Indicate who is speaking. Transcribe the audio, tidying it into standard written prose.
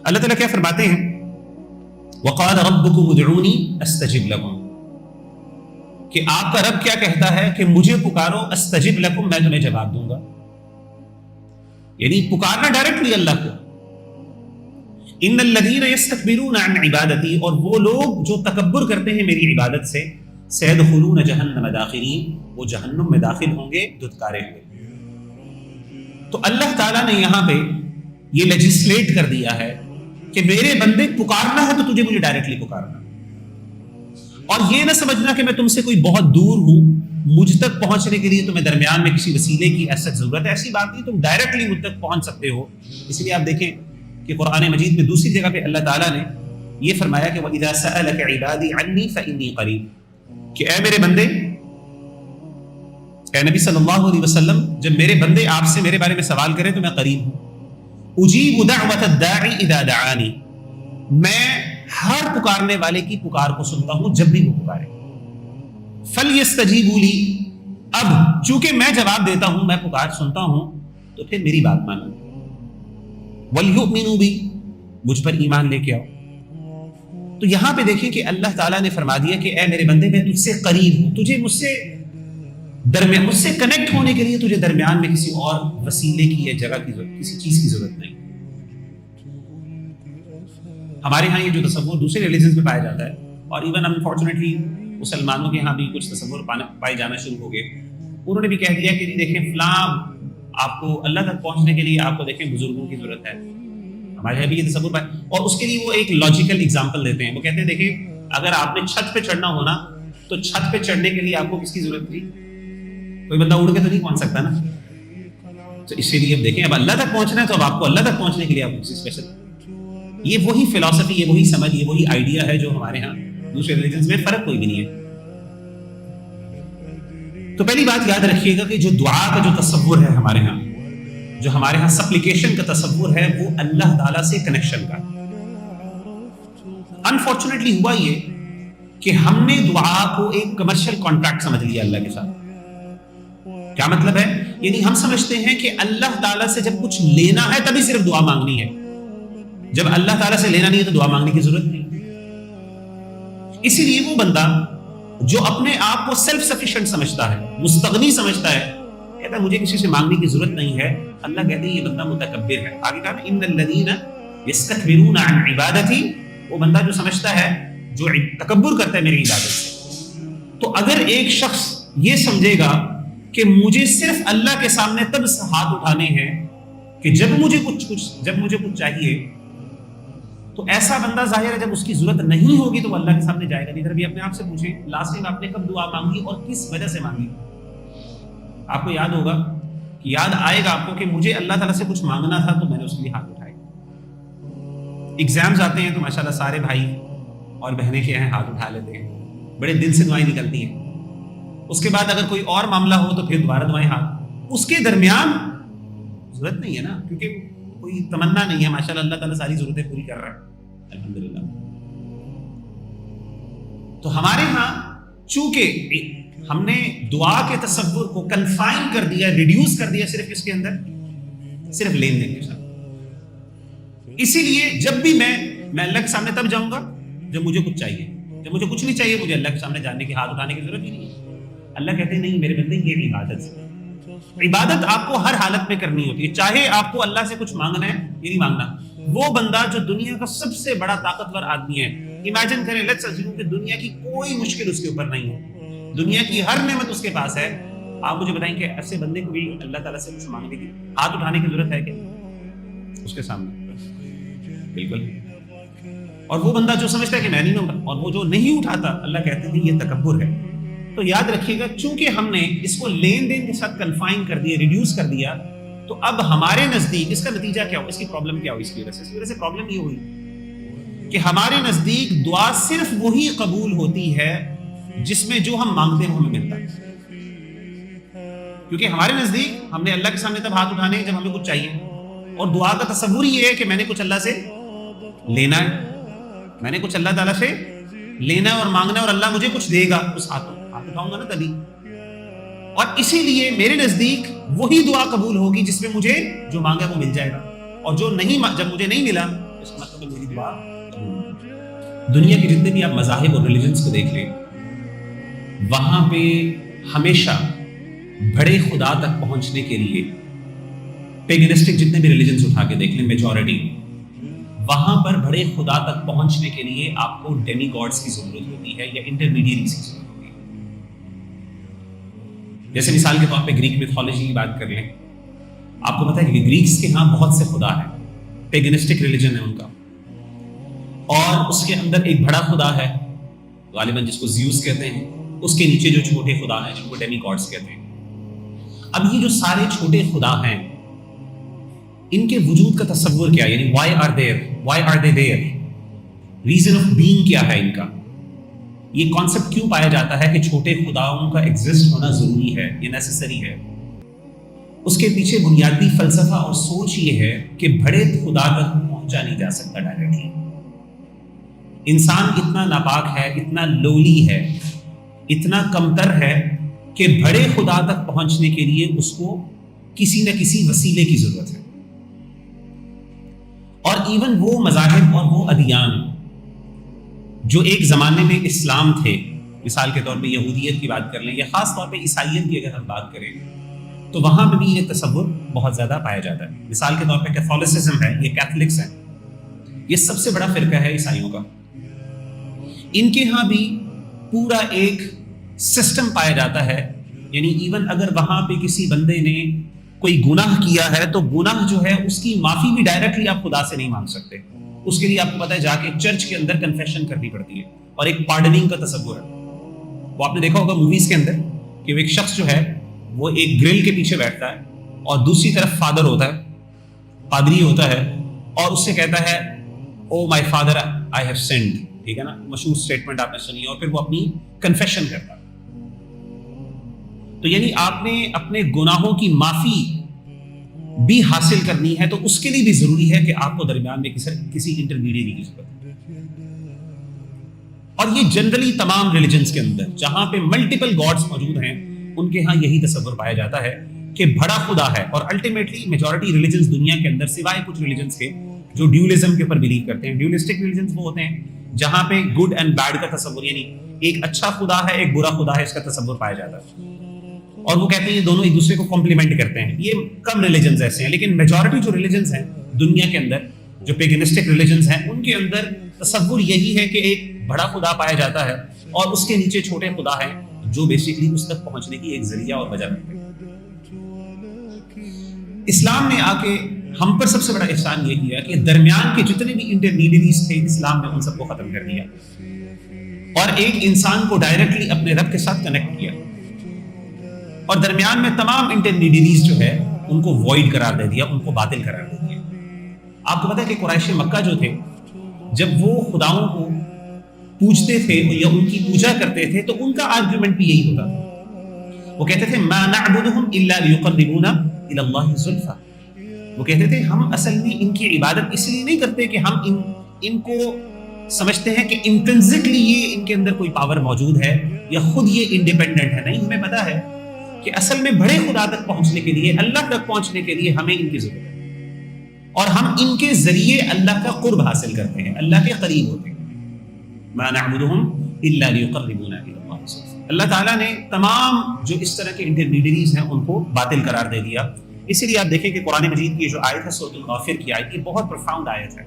Speaker 1: اللہ تعالیٰ کیا فرماتے ہیں؟ وَقَالَ رَبُّكُمُ ادْعُونِي أَسْتَجِبْ لَكُمْ، کہ آپ کا رب کیا کہتا ہے کہ مجھے پکارو، استجب لکم، میں تمہیں جواب دوں گا. یعنی پکارنا ڈائریکٹلی اللہ کو. ان الذین یستکبرون عن عبادتی، اور وہ لوگ جو تکبر کرتے ہیں میری عبادت سے، سیدخلون جہنم داخرین، وہ جہنم میں داخل ہوں گے دھتکارے ہوئے. تو اللہ تعالیٰ نے یہاں پہ یہ لیجسلیٹ کر دیا ہے کہ میرے بندے پکارنا ہے تو تجھے مجھے ڈائریکٹلی پکارنا، اور یہ نہ سمجھنا کہ میں تم سے کوئی بہت دور ہوں، مجھ تک پہنچنے کے لیے تمہیں درمیان میں کسی وسیلے کی ایسا ضرورت ہے. ایسی بات نہیں، تم ڈائریکٹلی مجھ تک پہنچ سکتے ہو. اس لیے آپ دیکھیں کہ قرآن مجید میں دوسری جگہ پہ اللہ تعالیٰ نے یہ فرمایا کہ وَإِذَا سَأَلَكَ عِبَادِي عَنِّي فَإِنِّي قَرِيبٌ، کہ اے میرے بندے، اے نبی صلی اللہ علیہ وسلم، جب میرے بندے آپ سے میرے بارے میں سوال کریں تو میں قریب ہوں. اجیب دعوت الداعی اذا دعانی، میں ہر پکارنے والے کی پکار کو سنتا ہوں جب بھی وہ پکارے. فلیستجیبوا لی، اب چونکہ میں جواب دیتا ہوں، میں پکار سنتا ہوں، تو پھر میری بات مانو. ولیؤمنوا بی، مجھ پر ایمان لے کے آؤ. تو یہاں پہ دیکھیں کہ اللہ تعالیٰ نے فرما دیا کہ اے میرے بندے، میں تجھ سے قریب ہوں، تجھے مجھ سے کنیکٹ ہونے کے لیے تجھے درمیان میں کسی اور وسیلے کی یا جگہ کی ضرورت، کسی چیز کی ضرورت نہیں. ہمارے ہاں یہ جو تصور دوسرے ریلیجنز میں پایا جاتا ہے، اور ایون انفارچونیٹلی مسلمانوں کے ہاں بھی کچھ تصور پائے جانا شروع ہو گئے. انہوں نے بھی کہہ دیا کہ دیکھیں فلاں، آپ کو اللہ تک پہنچنے کے لیے آپ کو دیکھیں بزرگوں کی ضرورت ہے. ہمارے یہاں بھی یہ تصور پائے، اور اس کے لیے وہ ایک لاجیکل اگزامپل دیتے ہیں. وہ کہتے ہیں دیکھیں اگر آپ نے چھت پہ چڑھنا ہونا تو چھت پہ چڑھنے کے لیے آپ کو کس کی ضرورت تھی؟ کوئی بندہ اڑ کے تو نہیں پہنچ سکتا نا. تو اسی لیے اب دیکھیں اب اللہ تک پہنچنا ہے تو اب آپ کو اللہ تک پہنچنے کے لیے آپ کو کسی اسپیشل، یہ وہی فلسفی، یہ وہی سمجھ، یہ وہی آئیڈیا ہے جو ہمارے ہاں دوسرے ریلیجنز میں فرق کوئی بھی نہیں ہے. تو پہلی بات یاد رکھیے گا کہ جو دعا کا جو تصور ہے ہمارے ہاں، جو ہمارے ہاں سپلیکیشن کا تصور ہے، وہ اللہ تعالیٰ سے کنیکشن کا. انفارچونیٹلی ہوا یہ کہ ہم نے دعا کو ایک کمرشل کانٹریکٹ سمجھ لیا اللہ کے ساتھ. کیا مطلب ہے؟ یعنی ہم سمجھتے ہیں کہ اللہ تعالیٰ سے جب کچھ لینا ہے تبھی صرف دعا مانگنی ہے، جب اللہ تعالیٰ سے لینا نہیں ہے تو دعا مانگنے کی ضرورت نہیں. اسی لیے وہ بندہ جو اپنے آپ کو سیلف سفیشینٹ سمجھتا ہے، مستغنی سمجھتا ہے، کہتا ہے مجھے کسی سے مانگنے کی ضرورت نہیں ہے، اللہ کہتے ہیں یہ بندہ متکبر ہے. آگے کہا ان الذین یستکبرون عن عبادتی، وہ بندہ جو سمجھتا ہے، جو تکبر کرتا ہے میری عبادت سے. تو اگر ایک شخص یہ سمجھے گا کہ مجھے صرف اللہ کے سامنے تب ہاتھ اٹھانے ہیں کہ جب مجھے کچھ چاہیے، تو ایسا بندہ ظاہر ہے جب اس کی ضرورت نہیں ہوگی تو وہ اللہ کے سامنے جائے گا نہیں. ادھر بھی اپنے آپ سے پوچھیں لاسٹ ٹائم آپ نے کب دعا مانگی اور کس وجہ سے مانگی؟ آپ کو یاد ہوگا کہ یاد آئے گا آپ کو کہ مجھے اللہ تعالیٰ سے کچھ مانگنا تھا تو میں نے اس کے لیے ہاتھ اٹھائے. ایگزامز آتے ہیں تو ماشاءاللہ سارے بھائی اور بہنیں کیا ہیں ہاتھ اٹھا لیتے ہیں، بڑے دل سے دعائیں نکلتی ہیں. اس کے بعد اگر کوئی اور معاملہ ہو تو پھر دوبارہ دعائیں ہاتھ. اس کے درمیان ضرورت نہیں ہے نا، کیونکہ کوئی تمنا نہیں ہے. ماشاءاللہ اللہ تعالیٰ ساری ضرورتیں پوری کر رہا ہے الحمدللہ. تو ہمارے ہاں چونکہ ہم نے دعا کے تصور کو کنفائن کر دیا، ریڈیوس کر دیا صرف اس کے اندر، صرف لین دین کے ساتھ. اسی لیے جب بھی میں اللہ کے سامنے تب جاؤں گا جب مجھے کچھ چاہیے. جب مجھے کچھ نہیں چاہیے، مجھے اللہ کے سامنے جانے کے ہاتھ اٹھانے کی ضرورت ہی نہیں ہے. اللہ کہتے ہیں نہیں میرے بندے، یہ عبادت ہے. عبادت آپ کو ہر حالت میں کرنی ہوتی ہے، چاہے آپ کو اللہ سے کچھ مانگنا ہے یا نہیں مانگنا. وہ بندہ جو دنیا کا سب سے بڑا طاقتور آدمی ہے، امیجن کریں، لیٹس اسیوم کہ دنیا کی کوئی مشکل اس کے اوپر نہیں ہے، دنیا کی ہر نعمت اس کے پاس ہے. آپ مجھے بتائیں کہ ایسے بندے کو بھی اللہ تعالیٰ سے کچھ مانگنے کی، ہاتھ اٹھانے کی ضرورت ہے کیا اس کے سامنے؟ بالکل. اور وہ بندہ جو سمجھتا ہے کہ میں نہیں ہوں، اور وہ جو نہیں اٹھاتا، اللہ کہتے ہیں یہ تکبر ہے. تو یاد رکھیے گا چونکہ ہم نے اس کو لین دین کے ساتھ کنفائن کر دیا، ریڈیوس کر دیا، تو اب ہمارے نزدیک اس کا نتیجہ کیا ہو، اس کی پرابلم کیا ہو؟ اس کی وجہ سے پرابلم یہ ہوئی کہ ہمارے نزدیک دعا صرف وہی قبول ہوتی ہے جس میں جو ہم مانگتے ہیں وہ ہمیں ملتا ہے. کیونکہ ہمارے نزدیک ہم نے اللہ کے سامنے تب ہاتھ اٹھانے ہیں جب ہمیں کچھ چاہیے، اور دعا کا تصور یہ ہے کہ میں نے کچھ اللہ سے لینا ہے، میں نے کچھ اللہ تعالیٰ سے لینا ہے اور مانگنا ہے، اور اللہ مجھے کچھ دے گا، اس ہاتھ اٹھاؤں گا نا تبھی. اور اسی لیے میرے نزدیک وہی دعا قبول ہوگی جس میں مجھے جو مانگا وہ مل جائے گا، اور جو نہیں، جب مجھے نہیں ملا اس کا مطلب میری دعا دنیا کے جتنے بھی آپ مذاہب اور ریلیجنس کو دیکھ لیں، وہاں پہ ہمیشہ بڑے خدا تک پہنچنے کے لیے پیگنسٹک جتنے بھی ریلیجنس اٹھا کے دیکھ لیں، میجورٹی وہاں پر بڑے خدا تک پہنچنے کے لیے آپ کو ڈیمی گاڈس کی ضرورت ہوتی ہے یا انٹرمیڈیٹریز کی ضرورت ہوتی ہے. جیسے مثال کے طور پہ گریک میتھولوجی کی بات کر لیں، آپ کو پتا ہے کہ گریکس کے ہاں بہت سے خدا ہیں، پیگنسٹک ریلیجن ہے ان کا، اور اس کے اندر ایک بڑا خدا ہے غالباً جس کو زیوس کہتے ہیں، اس کے نیچے جو چھوٹے خدا ہیں جن کو ڈیمی گاڈس کہتے ہیں. اب یہ جو سارے چھوٹے خدا ہیں ان کے وجود کا تصور کیا، یعنی why are they there، reason of being کیا ہے ان کا، یہ کانسیپٹ کیوں پایا جاتا ہے کہ چھوٹے خداؤں کا ایگزسٹ ہونا ضروری ہے، یہ نیسیسری ہے. اس کے پیچھے بنیادی فلسفہ اور سوچ یہ ہے کہ بڑے خدا تک پہنچا نہیں جا سکتا ڈائریکٹلی. انسان اتنا ناپاک ہے، اتنا لولی ہے، اتنا کمتر ہے کہ بڑے خدا تک پہنچنے کے لیے اس کو کسی نہ کسی وسیلے کی ضرورت ہے. اور ایون وہ مذاہب اور وہ ادیان جو ایک زمانے میں اسلام تھے، مثال کے طور پہ یہودیت کی بات کر لیں یا خاص طور پہ عیسائیت کی اگر ہم بات کریں، تو وہاں پہ بھی یہ تصور بہت زیادہ پایا جاتا ہے. مثال کے طور پہ کیتھولسزم ہے، یہ کیتھولکس ہیں، یہ سب سے بڑا فرقہ ہے عیسائیوں کا. ان کے ہاں بھی پورا ایک سسٹم پایا جاتا ہے، یعنی ایون اگر وہاں پہ کسی بندے نے کوئی گناہ کیا ہے تو گناہ جو ہے اس کی معافی بھی ڈائریکٹلی آپ خدا سے نہیں مانگ سکتے. اس کے لیے آپ کو پتہ ہے جا کے چرچ کے اندر کنفیشن کرنی پڑتی ہے، اور ایک پارڈننگ کا تصور ہے. وہ آپ نے دیکھا ہوگا موویز کے اندر کہ وہ ایک شخص جو ہے وہ ایک گرل کے پیچھے بیٹھتا ہے اور دوسری طرف فادر ہوتا ہے، پادری ہوتا ہے، اور اس سے کہتا ہے oh my father I have sinned, ٹھیک ہے نا، مشہور اسٹیٹمنٹ آپ نے سنی ہے، اور پھر وہ اپنی کنفیشن کرتا ہے. تو یعنی آپ نے اپنے گناہوں کی معافی بھی حاصل کرنی ہے تو اس کے لیے بھی ضروری ہے کہ آپ کو درمیان میں کسی انٹرمیڈیری کی ضرورت ہے. اور یہ جنرلی تمام ریلیجنز کے اندر جہاں پہ ملٹیپل گاڈز موجود ہیں ان کے ہاں یہی تصور پایا جاتا ہے کہ بڑا خدا ہے. اور الٹیمیٹلی میجورٹی ریلیجنز دنیا کے اندر سوائے کچھ ریلیجنز کے جو ڈیولزم کے اوپر بلیو کرتے ہیں، ڈیولسٹک ریلیجنز وہ ہوتے ہیں جہاں پہ گڈ اینڈ بیڈ کا تصور، یعنی ایک اچھا خدا ہے ایک برا خدا ہے، اس کا تصور پایا جاتا ہے. اور وہ کہتے ہیں یہ دونوں ایک دوسرے کو کمپلیمنٹ کرتے ہیں. یہ کم ریلیجنز ایسے ہیں، لیکن میجورٹی جو ریلیجنز ہیں دنیا کے اندر، جو پیگنسٹک ریلیجنز ہیں، ان کے اندر تصور یہی ہے کہ ایک بڑا خدا پایا جاتا ہے اور اس کے نیچے چھوٹے خدا ہیں جو بیسیکلی اس تک پہنچنے کی ایک ذریعہ اور وجہ رکھتے ہیں. اسلام نے آ کے ہم پر سب سے بڑا احسان یہ کیا کہ درمیان کے جتنے بھی انٹرمیڈیٹریز تھے اسلام نے ان سب کو ختم کر دیا اور ایک انسان کو ڈائریکٹلی اپنے رب کے ساتھ کنیکٹ کیا، اور درمیان میں تمام انٹرمیڈیٹریز جو ہے ان کو وائڈ قرار دے دیا، ان کو باطل قرار دے دیا. آپ کو پتا ہے کہ قریش مکہ جو تھے جب وہ خداؤں کو پوجتے تھے یا ان کی پوجا کرتے تھے تو ان کا آرگومنٹ بھی یہی ہوتا تھا. وہ کہتے تھے ما نعبدهم الا ليقربونا الى الله زلفى. وہ کہتے تھے ہم اصل میں ان کی عبادت اس لیے نہیں کرتے کہ ہم ان کو سمجھتے ہیں کہ انٹرنسکلی یہ ان کے اندر کوئی پاور موجود ہے یا خود یہ انڈیپینڈنٹ ہے. نہیں، ہمیں پتا ہے کہ اصل میں بڑے خدا تک پہنچنے کے لیے، اللہ تک پہنچنے کے لیے ہمیں ان کی ضرورت ہے، اور ہم ان کے ذریعے اللہ کا قرب حاصل کرتے ہیں، اللہ کے قریب ہوتے ہیں. ما نعبدهم الا ليقربونا الى الله زلفى. اللہ تعالیٰ نے تمام جو اس طرح کے انٹرمیڈیٹریز ہیں ان کو باطل قرار دے دیا. اسی لیے آپ دیکھیں کہ قرآن مجید کی جو آیت ہے سورۃ الغافر کی آیت، یہ بہت پروفاؤنڈ آیت ہے.